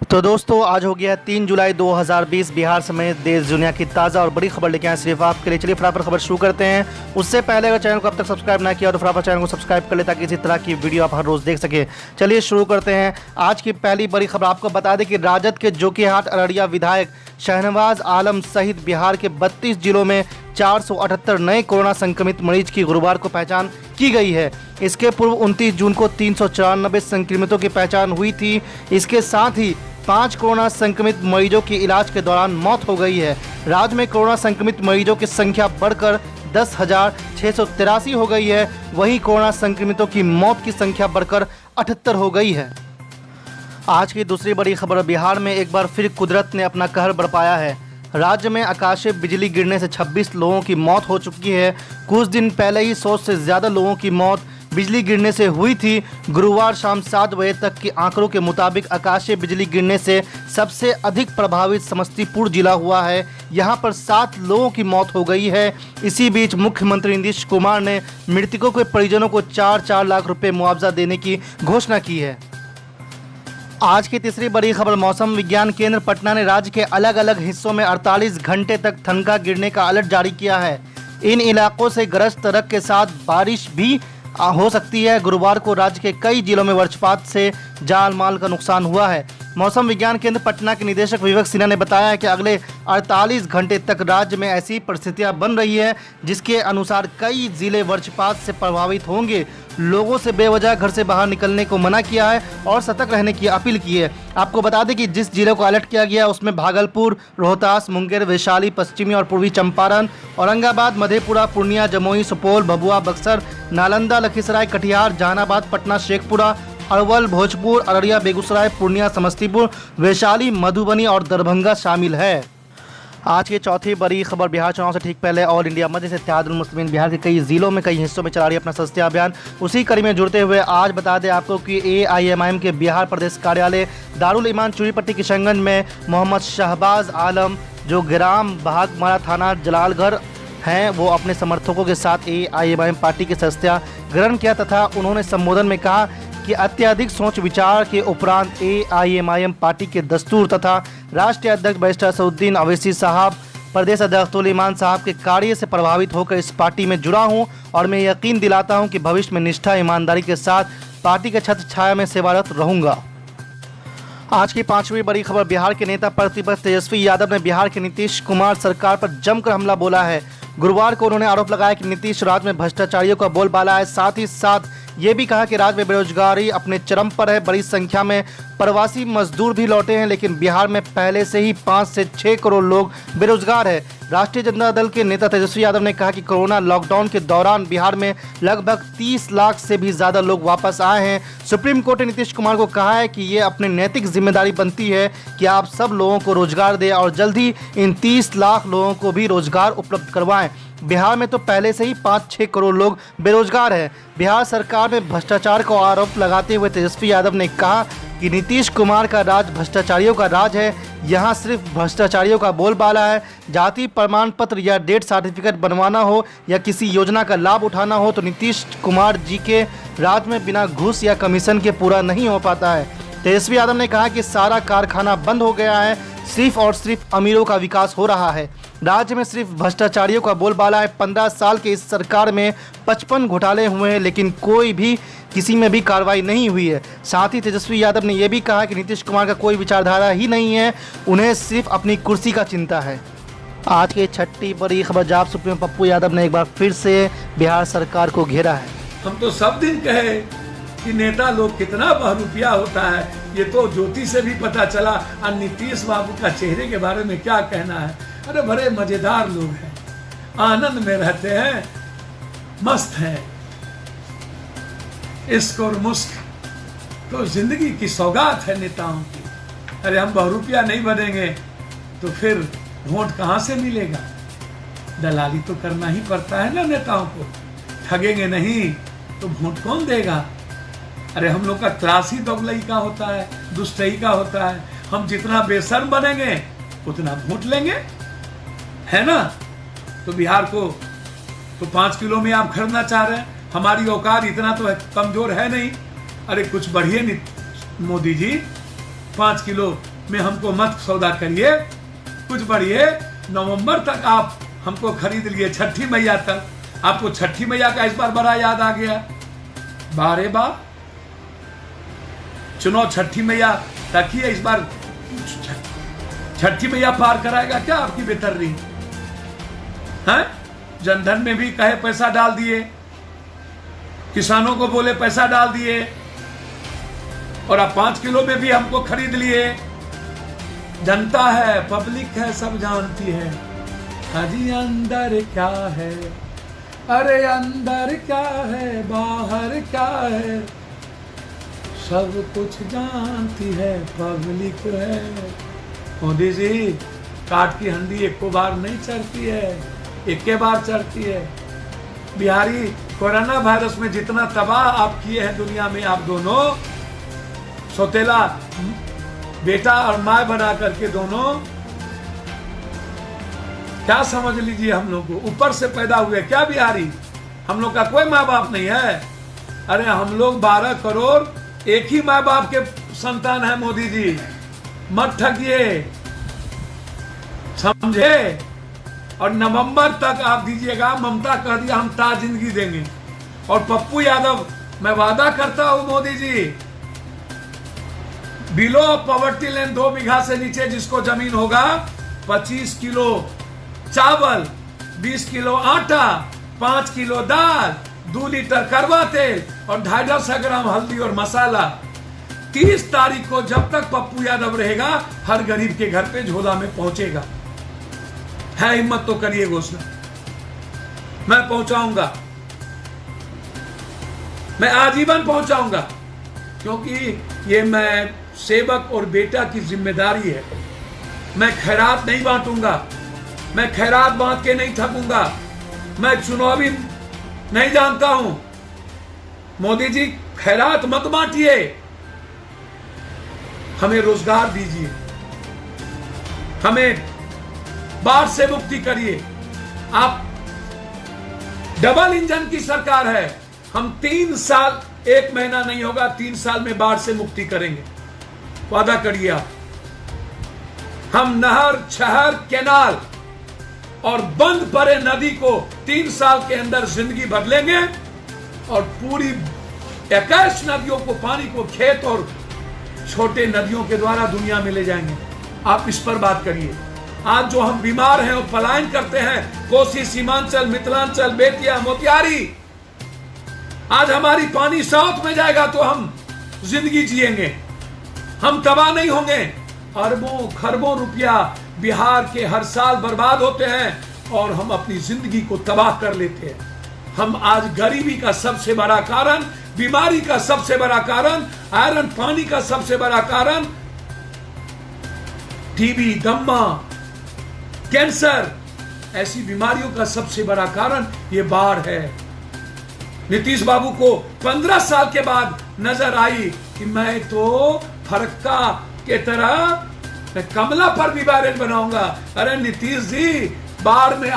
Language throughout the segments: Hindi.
तो दोस्तों आज हो गया है 3 जुलाई 2020। बिहार समेत देश दुनिया की ताज़ा और बड़ी खबर लेके आए सिर्फ आपके लिए। चलिए फटाफट खबर शुरू करते हैं। उससे पहले अगर चैनल को अब तक सब्सक्राइब ना किया तो फटाफट चैनल को सब्सक्राइब कर ले ताकि इसी तरह की वीडियो आप हर रोज़ देख सके। चलिए शुरू करते हैं। आज की पहली बड़ी खबर आपको बता दें कि राजद के जोकीहाट अररिया विधायक शहनवाज आलम सहित बिहार के 32 जिलों में 478 नए कोरोना संक्रमित मरीज की गुरुवार को पहचान की गई है। इसके पूर्व 29 जून को 394 संक्रमितों की पहचान हुई थी। इसके साथ ही 5 कोरोना संक्रमित मरीजों की इलाज के दौरान मौत हो गई है। राज्य में कोरोना संक्रमित मरीजों की संख्या बढ़कर 10,683 हो गई है। वहीं कोरोना संक्रमितों की मौत की संख्या बढ़कर 78 हो गई है। आज की दूसरी बड़ी खबर, बिहार में एक बार फिर कुदरत ने अपना कहर बरपाया है। राज्य में आकाशीय बिजली गिरने से 26 लोगों की मौत हो चुकी है। कुछ दिन पहले ही 100 से ज़्यादा लोगों की मौत बिजली गिरने से हुई थी। गुरुवार शाम 7 बजे तक के आंकड़ों के मुताबिक आकाशीय बिजली गिरने से सबसे अधिक प्रभावित समस्तीपुर जिला हुआ है। यहां पर 7 लोगों की मौत हो गई है। इसी बीच मुख्यमंत्री नीतीश कुमार ने मृतकों के परिजनों को 4-4 लाख रुपए मुआवजा देने की घोषणा की है। आज की तीसरी बड़ी खबर, मौसम विज्ञान केंद्र पटना ने राज्य के अलग अलग हिस्सों में 48 घंटे तक ठनका गिरने का अलर्ट जारी किया है। इन इलाकों से गरज तड़क के साथ बारिश भी हो सकती है। गुरुवार को राज्य के कई जिलों में वज्रपात से जान माल का नुकसान हुआ है। मौसम विज्ञान केंद्र पटना के निदेशक विवेक सिन्हा ने बताया है कि अगले 48 घंटे तक राज्य में ऐसी परिस्थितियां बन रही है जिसके अनुसार कई जिले वज्रपात से प्रभावित होंगे। लोगों से बेवजह घर से बाहर निकलने को मना किया है और सतर्क रहने की अपील की है। आपको बता दें कि जिस जिले को अलर्ट किया गया है उसमें भागलपुर, रोहतास, मुंगेर, वैशाली, पश्चिमी और पूर्वी चंपारण, औरंगाबाद, मधेपुरा, पूर्णिया, जमुई, सुपौल, भभुआ, बक्सर, नालंदा, लखीसराय, कटिहार, जहानाबाद, पटना, शेखपुरा, अरवल, भोजपुर, अररिया, बेगूसराय, पूर्णिया, समस्तीपुर, वैशाली, मधुबनी और दरभंगा शामिल है। आज की चौथी बड़ी खबर, बिहार चुनाव से ठीक पहले ऑल इंडिया मजलिस इत्तेहादुल मुस्लिमीन बिहार के कई जिलों में कई हिस्सों में चला रही है अपना सस्ते अभियान। उसी कड़ी में जुड़ते हुए आज बता दें आपको कि AIMIM के बिहार प्रदेश कार्यालय दारुल ईमान चूड़ीपट्टी किशनगंज में मोहम्मद शहबाज आलम जो ग्राम भागमारा थाना जलालगढ़ हैं वो अपने समर्थकों के साथ AIMIM पार्टी की सदस्यता ग्रहण किया तथा उन्होंने संबोधन में कहा कि अत्यधिक सोच विचार के उपरांत AIMIM पार्टी के दस्तूर तथा राष्ट्रीय अध्यक्ष बैरिस्टर असदुद्दीन अवैसी साहब, प्रदेश अध्यक्ष दारुल ईमान साहब के कार्य से प्रभावित होकर इस पार्टी में जुड़ा हूं और मैं यकीन दिलाता हूं कि भविष्य में निष्ठा ईमानदारी के साथ पार्टी के छत्र छाया में सेवारत रहूंगा। आज की पांचवी बड़ी खबर, बिहार के नेता प्रतिपक्ष तेजस्वी यादव ने बिहार के नीतीश कुमार सरकार पर जमकर हमला बोला है। गुरुवार को उन्होंने आरोप लगाया कि नीतीश राज्य में भ्रष्टाचारियों का बोलबाला है। साथ ही साथ ये भी कहा कि राज्य में बेरोजगारी अपने चरम पर है। बड़ी संख्या में प्रवासी मजदूर भी लौटे हैं लेकिन बिहार में पहले से ही 5 से 6 करोड़ लोग बेरोजगार है। राष्ट्रीय जनता दल के नेता तेजस्वी यादव ने कहा कि कोरोना लॉकडाउन के दौरान बिहार में लगभग 30 लाख से भी ज़्यादा लोग वापस आए हैं। सुप्रीम कोर्ट ने नीतीश कुमार को कहा है कि ये अपनी नैतिक जिम्मेदारी बनती है कि आप सब लोगों को रोजगार दें और जल्द ही इन 30 लाख लोगों को भी रोजगार उपलब्ध करवाएं। बिहार में तो पहले से ही 5-6 करोड़ लोग बेरोजगार हैं। बिहार सरकार में भ्रष्टाचार का आरोप लगाते हुए तेजस्वी यादव ने कहा कि नीतीश कुमार का राज भ्रष्टाचारियों का राज है। यहाँ सिर्फ भ्रष्टाचारियों का बोलबाला है। जाति प्रमाण पत्र या डेथ सर्टिफिकेट बनवाना हो या किसी योजना का लाभ उठाना हो तो नीतीश कुमार जी के राज में बिना घूस या कमीशन के पूरा नहीं हो पाता है। तेजस्वी यादव ने कहा कि सारा कारखाना बंद हो गया है, सिर्फ और सिर्फ अमीरों का विकास हो रहा है। राज्य में सिर्फ भ्रष्टाचारियों का बोलबाला है। 15 साल के इस सरकार में 55 घोटाले हुए हैं लेकिन कोई भी किसी में भी कार्रवाई नहीं हुई है। साथ ही तेजस्वी यादव ने यह भी कहा कि नीतीश कुमार का कोई विचारधारा ही नहीं है, उन्हें सिर्फ अपनी कुर्सी का चिंता है। आज की छठी बड़ी खबर, जाप सुप्रीमो पप्पू यादव ने एक बार फिर से बिहार सरकार को घेरा है। हम तो सब दिन कहे कि नेता लोग कितना बहरूपिया होता है, ये तो ज्योति से भी पता चला। और नीतीश बाबू का चेहरे के बारे में क्या कहना है। अरे बड़े मजेदार लोग हैं, आनंद में रहते हैं, मस्त हैं। इश्क और मुस्क तो जिंदगी की सौगात है नेताओं की। अरे हम बहुरूपिया नहीं बनेंगे तो फिर वोट कहाँ से मिलेगा। दलाली तो करना ही पड़ता है ना नेताओं को। ठगेंगे नहीं तो वोट कौन देगा। अरे हम लोग का क्लास ही दोगलई का होता है, दुष्टई का होता है। हम जितना बेशर्म बनेंगे उतना वोट लेंगे, है ना। तो बिहार को तो 5 किलो में आप खरीदना चाह रहे हैं। हमारी औकात इतना तो कमजोर है नहीं। अरे कुछ बढ़िए नहीं मोदी जी, 5 किलो में हमको मत सौदा करिए, कुछ बढ़िए। नवंबर तक आप हमको खरीद लिए, छठी मैया तक। आपको छठी मैया का इस बार बड़ा याद आ गया। बारे बा चुनाव छठी मैया तक ही है इस बार। छठी मैया पार कराएगा क्या आपकी बेतर्री है? जनधन में भी कहे पैसा डाल दिए, किसानों को बोले पैसा डाल दिए, और अब 5 किलो में भी हमको खरीद लिए। जनता है, पब्लिक है, सब जानती है। अजी अंदर क्या है, अरे अंदर क्या है, बाहर क्या है, सब कुछ जानती है पब्लिक है। मोदी जी, काट की हंडी एक को बार नहीं चढ़ती है, एक के बार चढ़ती है। बिहारी, कोरोना वायरस में जितना तबाह आप किए हैं दुनिया में, आप दोनों सौतेला बेटा और माँ बना करके दोनों, क्या समझ लीजिए हम लोग को ऊपर से पैदा हुए क्या बिहारी? हम लोग का कोई माँ बाप नहीं है। अरे हम लोग 12 करोड़ एक ही माँ बाप के संतान है। मोदी जी मत ठगिए, समझे? और नवंबर तक आप दीजिएगा, ममता कह दिया हम ताज जिंदगी देंगे। और पप्पू यादव, मैं वादा करता हूं Modi ji, below poverty line 2 बीघा से नीचे जिसको जमीन होगा, 25 किलो चावल, 20 किलो आटा, 5 किलो दाल, 2 लीटर करवा तेल और 250 ग्राम हल्दी और मसाला 30 तारीख को जब तक पप्पू यादव रहेगा हर गरीब के घर पे झोला में पहुंचेगा। है हिम्मत तो करिए घोषणा, मैं पहुंचाऊंगा, मैं आजीवन पहुंचाऊंगा, क्योंकि ये मैं सेवक और बेटा की जिम्मेदारी है। मैं खैरात नहीं बांटूंगा, मैं खैरात बांट के नहीं थकूंगा, मैं चुनावी नहीं जानता हूं। मोदी जी खैरात मत बांटिए, हमें रोजगार दीजिए, हमें बाढ़ से मुक्ति करिए। आप डबल इंजन की सरकार है, हम 3 साल, 1 महीना नहीं होगा, 3 साल में बाढ़ से मुक्ति करेंगे, वादा करिए आप। हम नहर, शहर, कैनाल और बंद पड़े नदी को 3 साल के अंदर जिंदगी बदलेंगे और पूरी 21 नदियों को, पानी को खेत और छोटे नदियों के द्वारा दुनिया में ले जाएंगे। आप इस पर बात करिए। आज जो हम बीमार हैं और पलायन करते हैं, कोसी, सीमांचल, मिथिलांचल, बेतिया, मोतिहारी, आज हमारी पानी साउथ में जाएगा तो हम जिंदगी जिएंगे, हम तबाह नहीं होंगे। अरबों खरबों रुपया बिहार के हर साल बर्बाद होते हैं और हम अपनी जिंदगी को तबाह कर लेते हैं। हम आज गरीबी का सबसे बड़ा कारण, बीमारी का सबसे बड़ा कारण, आयरन पानी का सबसे बड़ा कारण, टीबी, दम्मा, कैंसर, ऐसी बीमारियों का सबसे बड़ा कारण ये बाढ़ है। नीतीश बाबू को 15 साल के बाद नजर आई कि मैं तो फरक्का के तरह मैं कमला पर भी बैरेज बनाऊंगा। अरे नीतीश जी, बाढ़ में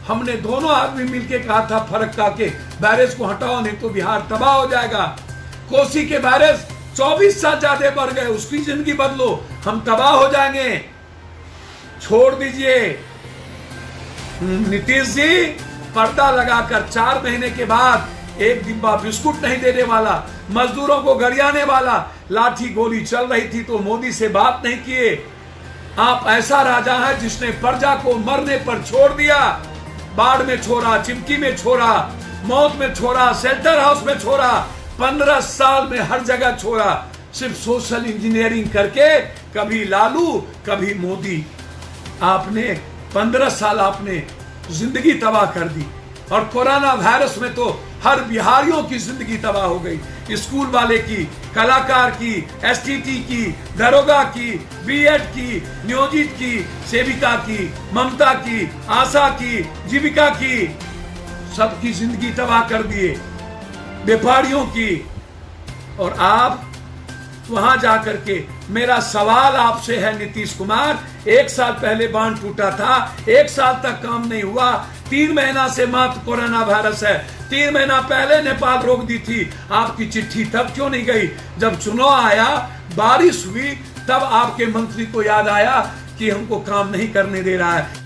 हमने दोनों आदमी मिलके कहा था फरक्का के बैरेज को हटाओ, नहीं तो बिहार तबाह हो जाएगा। कोसी के बैरेज 24 साल ज्यादा बढ़ गए, उसकी जिंदगी बदलो, हम तबाह हो जाएंगे। छोड़ दीजिए नीतीश जी, पर्दा लगाकर 4 महीने के बाद एक डिब्बा बिस्कुट नहीं देने वाला, मजदूरों को गरियाने वाला, लाठी गोली चल रही थी तो मोदी से बात नहीं किए। आप ऐसा राजा है जिसने प्रजा को मरने पर छोड़ दिया, बाढ़ में छोड़ा, चिमकी में छोड़ा, मौत में छोड़ा, शेल्टर हाउस में छोड़ा, 15 साल में हर जगह छोड़ा, सिर्फ सोशल इंजीनियरिंग करके, कभी लालू कभी मोदी। आपने 15 साल आपने जिंदगी तबाह कर दी। और कोरोना वायरस में तो हर बिहारियों की जिंदगी तबाह हो गई, स्कूल वाले की, कलाकार की, एसटीटी की, दरोगा की, बीएड की, नियोजित की, सेविका की, ममता की, आशा की, जीविका की, सबकी जिंदगी तबाह कर दिए, व्यापारियों की। और आप वहां जाकर के, मेरा सवाल आपसे है नीतीश कुमार, 1 साल पहले बांध टूटा था, 1 साल तक काम नहीं हुआ, 3 महीना से मात्र कोरोना वायरस है, 3 महीना पहले नेपाल रोक दी थी, आपकी चिट्ठी तब क्यों नहीं गई? जब चुनाव आया, बारिश हुई, तब आपके मंत्री को याद आया कि हमको काम नहीं करने दे रहा है।